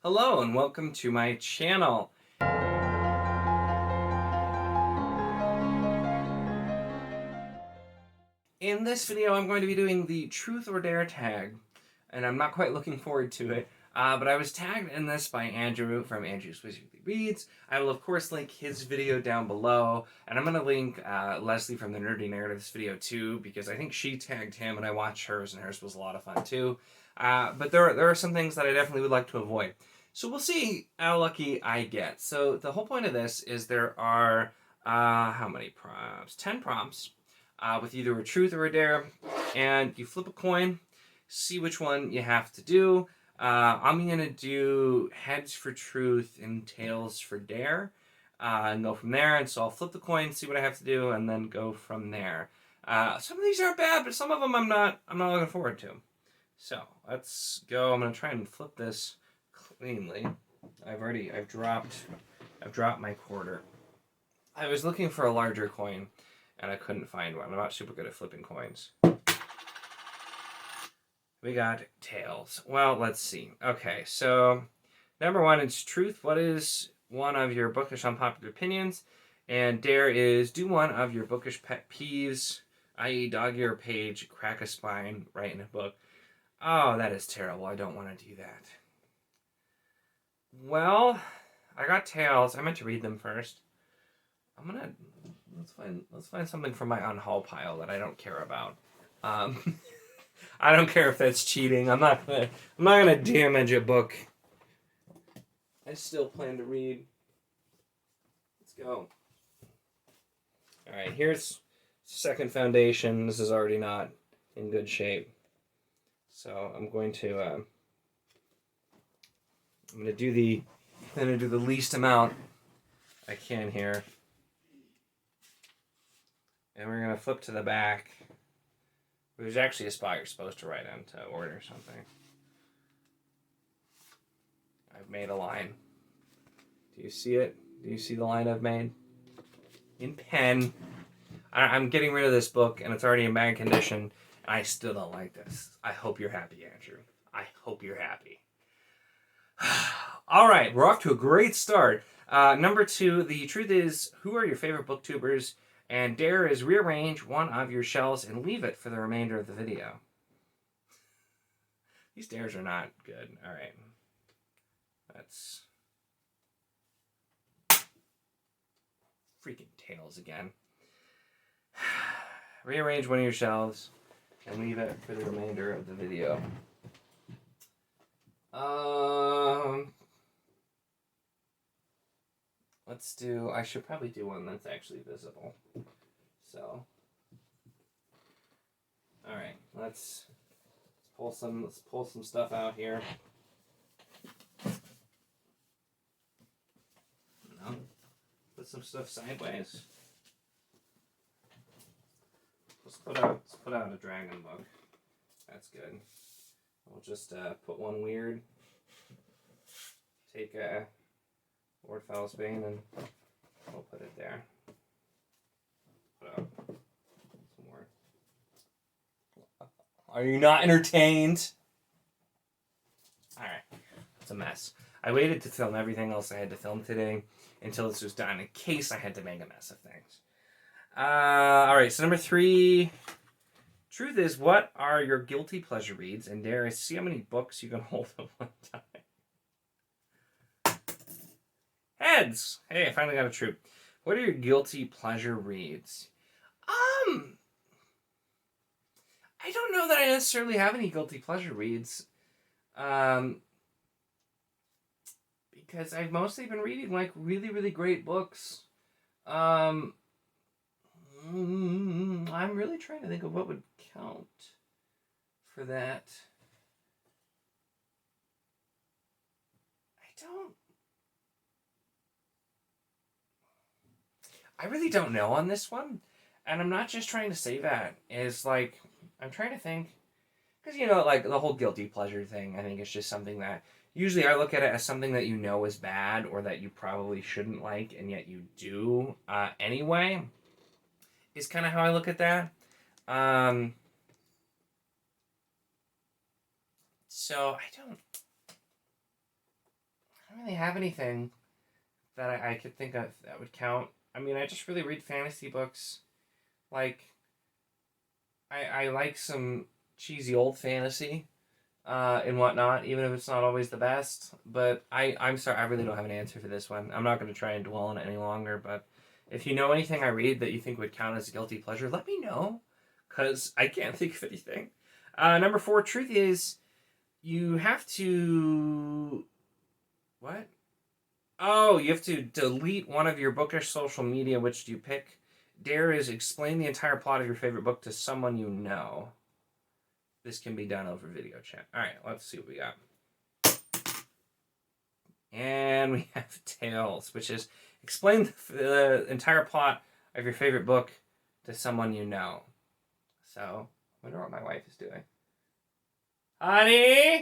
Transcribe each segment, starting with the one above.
Hello and welcome to my channel. In this video I'm going to be doing the Truth or Dare tag, and I'm not quite looking forward to it, but I was tagged in this by Andrew from Andrew's Wizardly Reads. I will of course link his video down below, and I'm going to link Leslie from the Nerdy Narratives video too, because I think she tagged him and I watched hers and hers was a lot of fun too. But there are some things that I definitely would like to avoid. So we'll see how lucky I get. So the whole point of this is there are, how many prompts? 10 prompts with either a truth or a dare. And you flip a coin, see which one you have to do. I'm going to do heads for truth and tails for dare. And go from there. And so I'll flip the coin, see what I have to do, and then go from there. Some of these aren't bad, but some of them I'm not looking forward to. So let's go. I'm going to try and flip this cleanly. I've dropped my quarter. I was looking for a larger coin and I couldn't find one. I'm not super good at flipping coins. We got tails. Well, let's see. Okay, so number one is truth. What is one of your bookish unpopular opinions? And dare is do one of your bookish pet peeves, i.e. dog ear a page, crack a spine, write in a book. Oh, that is terrible. I don't want to do that. Well, I got tails. I meant to read them first. Let's find something from my unhaul pile that I don't care about. I don't care if that's cheating. I'm not gonna damage a book. I still plan to read. Let's go. All right, here's second foundation. This is already not in good shape. So I'm going to do the least amount I can here. And we're going to flip to the back. There's actually a spot you're supposed to write in to order something. I've made a line. Do you see it? Do you see the line I've made? In pen. I'm getting rid of this book, and it's already in bad condition. I still don't like this. I hope you're happy, Andrew. I hope you're happy. All right, we're off to a great start. Number two, the truth is, who are your favorite booktubers? And dare is rearrange one of your shelves and leave it for the remainder of the video. These dares are not good. All right. That's freaking tails again. Rearrange one of your shelves and leave it for the remainder of the video. Let's do, I should probably do one that's actually visible. So, all right, let's pull some stuff out here. No, put some stuff sideways. Let's put out a dragon book. That's good. We'll just put one weird. Take a Lord Fellsbane and we'll put it there. Put out some more. Are you not entertained? Alright. It's a mess. I waited to film everything else I had to film today until this was done in case I had to make a mess of things. Alright, so number three. Truth is, what are your guilty pleasure reads? And dare I see how many books you can hold at one time. Heads! Hey, I finally got a truth. What are your guilty pleasure reads? I don't know that I necessarily have any guilty pleasure reads. Because I've mostly been reading, like, really, really great books. I'm really trying to think of what would count for that. I really don't know on this one. And I'm not just trying to say that. It's like, I'm trying to think. Because, you know, like, the whole guilty pleasure thing, I think it's just something that, usually I look at it as something that you know is bad, or that you probably shouldn't like, and yet you do anyway. Is kind of how I look at that. So, I don't... have anything that I could think of that would count. I mean, I just really read fantasy books. Like, I like some cheesy old fantasy and whatnot, even if it's not always the best. But I'm sorry, I really don't have an answer for this one. I'm not going to try and dwell on it any longer, but if you know anything I read that you think would count as a guilty pleasure, let me know, because I can't think of anything. Number 4, truth is, you have to... What? Oh, you have to delete one of your Bookish social media. Which do you pick? Dare is explain the entire plot of your favorite book to someone you know. This can be done over video chat. All right, let's see what we got. And we have Tales, which is explain the entire plot of your favorite book to someone you know. So, I wonder what my wife is doing. Honey? Yeah?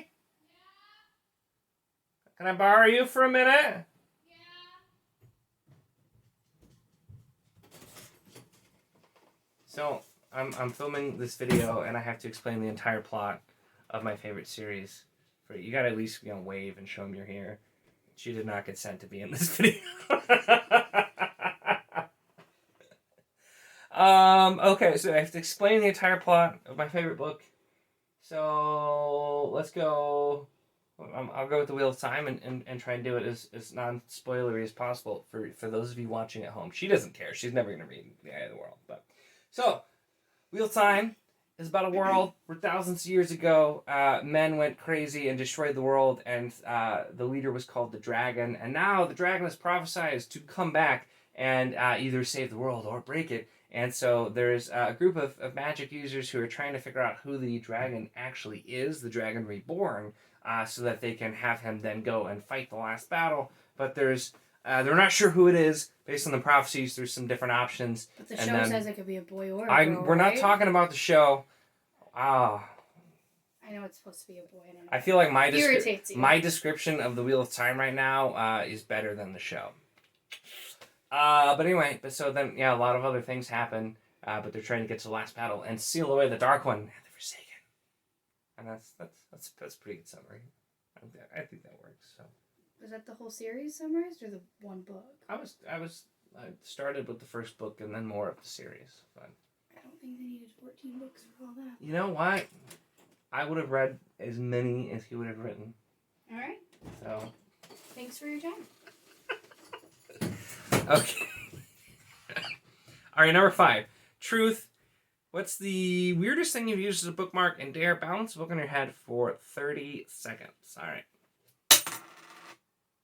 Can I borrow you for a minute? Yeah. So, I'm filming this video, and I have to explain the entire plot of my favorite series. You gotta at least, wave and show them you're here. She did not consent to be in this video. Okay, so I have to explain the entire plot of my favorite book. So, let's go... I'll go with the Wheel of Time and try and do it as non-spoilery as possible for those of you watching at home. She doesn't care. She's never going to read The Eye of the World. But so, Wheel of Time is about a world where thousands of years ago, men went crazy and destroyed the world, and the leader was called the Dragon. And now the Dragon is prophesied to come back and either save the world or break it. And so there's a group of magic users who are trying to figure out who the Dragon actually is, the Dragon Reborn, so that they can have him then go and fight the last battle. But they're not sure who it is based on the prophecies. There's some different options. But the show says it could be a boy or a girl, we're not talking about the show. I know it's supposed to be a boy. I feel like my description of the Wheel of Time right now is better than the show. But anyway, so then a lot of other things happen. But they're trying to get to the last battle and seal away the Dark One and the Forsaken. And that's a pretty good summary. I think that works. So. Was that the whole series summarized or the one book? I started with the first book and then more of the series. But I don't think they needed 14 books for all that. You know what? I would have read as many as he would have written. All right. So. Thanks for your time. Okay. All right, number 5. Truth. What's the weirdest thing you've used as a bookmark? And dare balance a book on your head for 30 seconds. All right.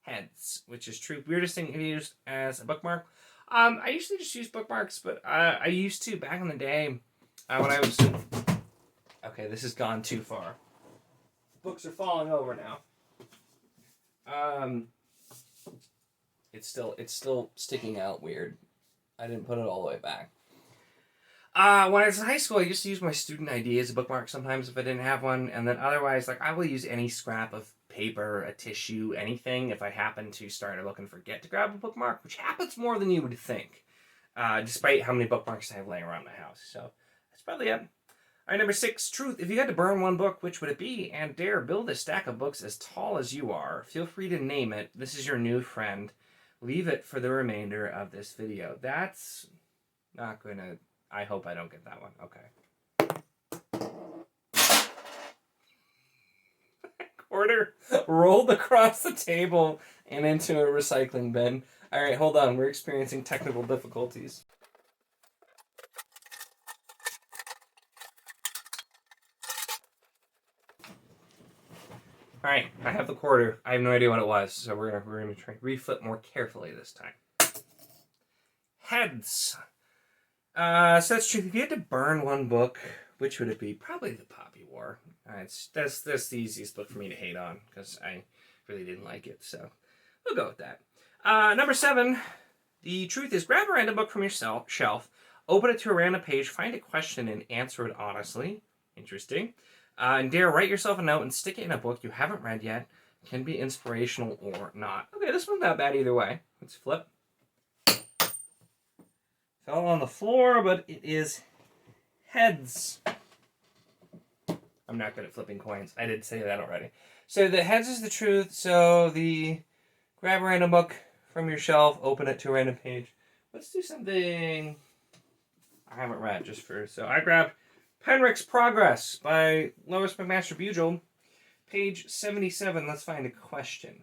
Heads, which is truth. Weirdest thing you've used as a bookmark? I usually just use bookmarks, but I used to back in the day when I was... Okay, this has gone too far. Books are falling over now. It's still sticking out weird. I didn't put it all the way back. When I was in high school, I used to use my student ID as a bookmark sometimes if I didn't have one, and then otherwise, I will use any scrap of paper, a tissue, anything if I happen to start a book and forget to grab a bookmark, which happens more than you would think, despite how many bookmarks I have laying around my house. So that's probably it. All right, number 6, truth. If you had to burn one book, which would it be? And dare build a stack of books as tall as you are. Feel free to name it. This is your new friend. Leave it for the remainder of this video. That's not going to... I hope I don't get that one. Okay. Quarter rolled across the table and into a recycling bin. All right, hold on. We're experiencing technical difficulties. All right, I have the quarter. I have no idea what it was, so we're gonna try reflip more carefully this time. Heads. So that's true. If you had to burn one book, which would it be? Probably The Poppy War. That's the easiest book for me to hate on because I really didn't like it. So we'll go with that. Number 7. The truth is, grab a random book from your shelf, open it to a random page, find a question, and answer it honestly. Interesting. And dare write yourself a note and stick it in a book you haven't read yet. Can be inspirational or not. Okay, this one's not bad either way. Let's flip. Fell on the floor, but it is heads. I'm not good at flipping coins. I did say that already. So the heads is the truth. So the grab a random book from your shelf, open it to a random page. Let's do something I haven't read just for... So I grabbed Penrick's Progress by Lois McMaster Bujold, page 77. Let's find a question.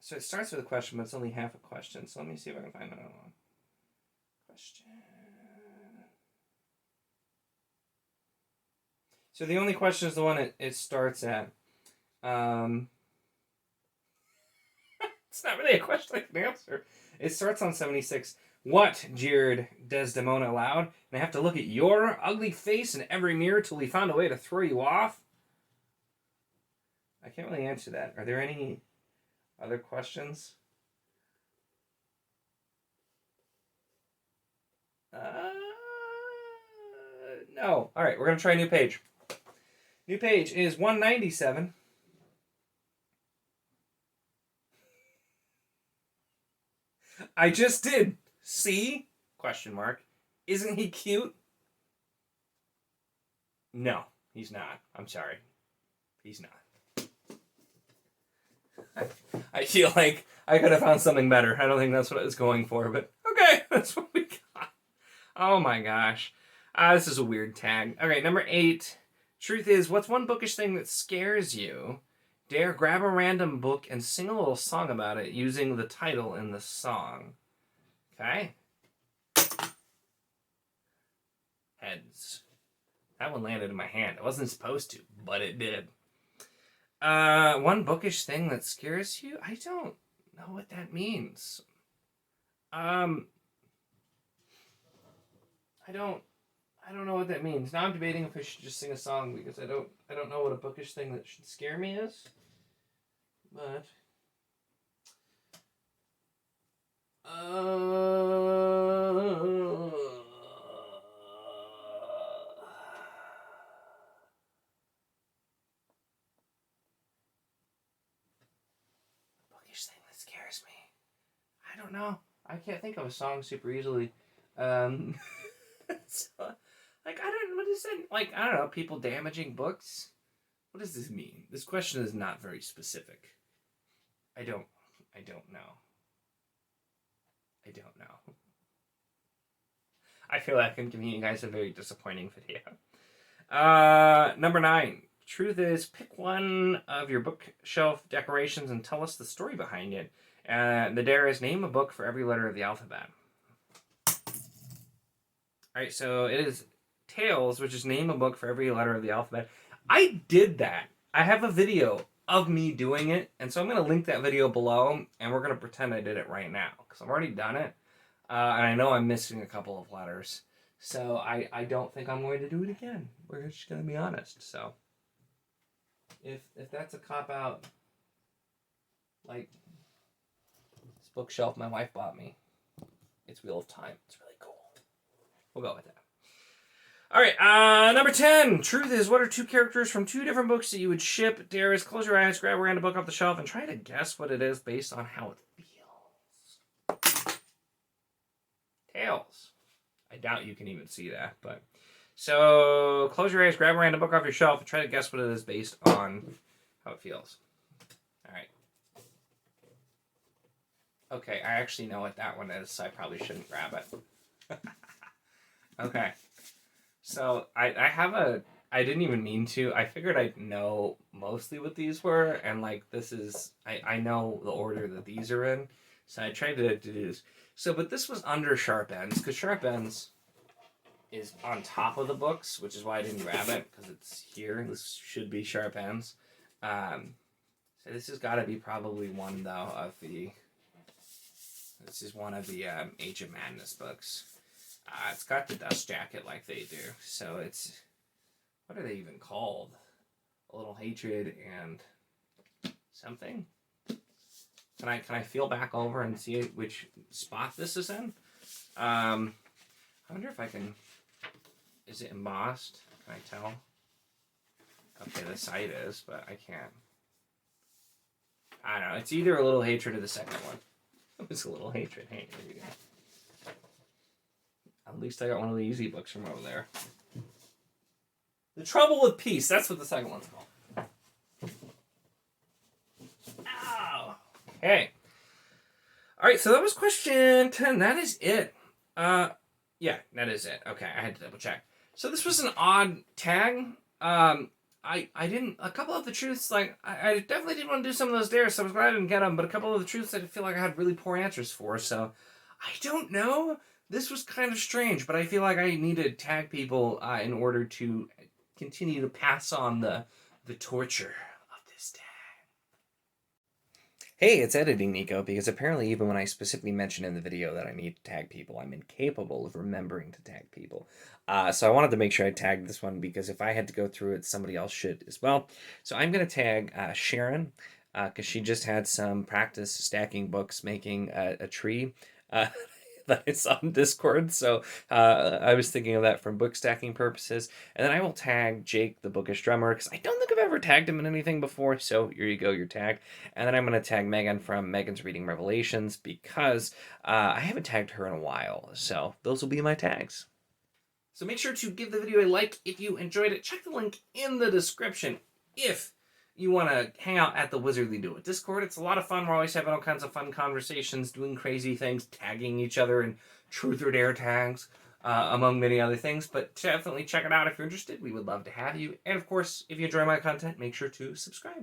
So it starts with a question, but it's only half a question. So let me see if I can find another one. Question. So the only question is the one it starts at. It's not really a question I can answer. It starts on 76. What, jeered Desdemona aloud, and I have to look at your ugly face in every mirror till we found a way to throw you off? I can't really answer that. Are there any other questions? No. All right, we're going to try a new page. New page is 197. I just did. See? Question mark. Isn't he cute? No, he's not. I'm sorry. He's not. I feel like I could have found something better. I don't think that's what I was going for, but okay, that's what we got. Oh my gosh. This is a weird tag. Okay, number 8. Truth is, what's one bookish thing that scares you? Dare grab a random book and sing a little song about it using the title in the song. Okay. Heads. That one landed in my hand. It wasn't supposed to, but it did. One bookish thing that scares you? I don't know what that means. I don't know what that means. Now I'm debating if I should just sing a song because I don't know what a bookish thing that should scare me is. But bookish thing that scares me. I don't know. I can't think of a song super easily. So, like, what is it? Like, I don't know, people damaging books? What does this mean? This question is not very specific. I don't know. I feel like I'm giving you guys a very disappointing video. Number 9. Truth is, pick one of your bookshelf decorations and tell us the story behind it. The dare is name a book for every letter of the alphabet. Alright, so it is Tales, which is name a book for every letter of the alphabet. I did that. I have a video of me doing it, and so I'm going to link that video below, and we're going to pretend I did it right now, because I've already done it, and I know I'm missing a couple of letters, so I don't think I'm going to do it again. We're just going to be honest, so if that's a cop-out, like this bookshelf my wife bought me, it's Wheel of Time. It's really cool. We'll go with that. All right, number 10. Truth is, what are 2 characters from 2 different books that you would ship? Dare is, close your eyes, grab a random book off the shelf, and try to guess what it is based on how it feels. Tails. I doubt you can even see that, but... So, close your eyes, grab a random book off your shelf, and try to guess what it is based on how it feels. All right. Okay, I actually know what that one is, so I probably shouldn't grab it. Okay. So, I didn't even mean to. I figured I'd know mostly what these were, and like this is, I know the order that these are in, so I tried to do this. So, but this was under Sharp Ends, because Sharp Ends is on top of the books, which is why I didn't grab it, because it's here. This should be Sharp Ends. So this has got to be probably one, though, of the, this is one of the Age of Madness books. It's got the dust jacket like they do. So it's, what are they even called? A Little Hatred and something? Can I feel back over and see which spot this is in? I wonder if I can, is it embossed? Can I tell? Okay, the side is, but I can't. I don't know. It's either A Little Hatred or the second one. It's A Little Hatred. Hey, there you go. At least I got one of the easy books from over there. The Trouble with Peace. That's what the second one's called. Ow! Okay. All right, so that was question 10. That is it. Yeah, that is it. Okay, I had to double check. So this was an odd tag. I didn't, a couple of the truths, like, I definitely didn't want to do some of those dares, so I was glad I didn't get them, but a couple of the truths I feel like I had really poor answers for, so I don't know. This was kind of strange, but I feel like I need to tag people in order to continue to pass on the torture of this tag. Hey, it's editing, Nico, because apparently even when I specifically mentioned in the video that I need to tag people, I'm incapable of remembering to tag people. So I wanted to make sure I tagged this one, because if I had to go through it, somebody else should as well. So I'm going to tag Sharon, because she just had some practice stacking books, making a tree. That I saw on Discord, so I was thinking of that from book stacking purposes. And then I will tag Jake, the Bookish drummer, because I don't think I've ever tagged him in anything before, so here you go, you're tagged. And then I'm going to tag Megan from Megan's Reading Revelations, because I haven't tagged her in a while, so those will be my tags. So make sure to give the video a like if you enjoyed it. Check the link in the description if you want to hang out at the Wizardly Do It Discord. It's a lot of fun. We're always having all kinds of fun conversations, doing crazy things, tagging each other in truth or dare tags, among many other things. But definitely check it out if you're interested. We would love to have you. And of course, if you enjoy my content, make sure to subscribe.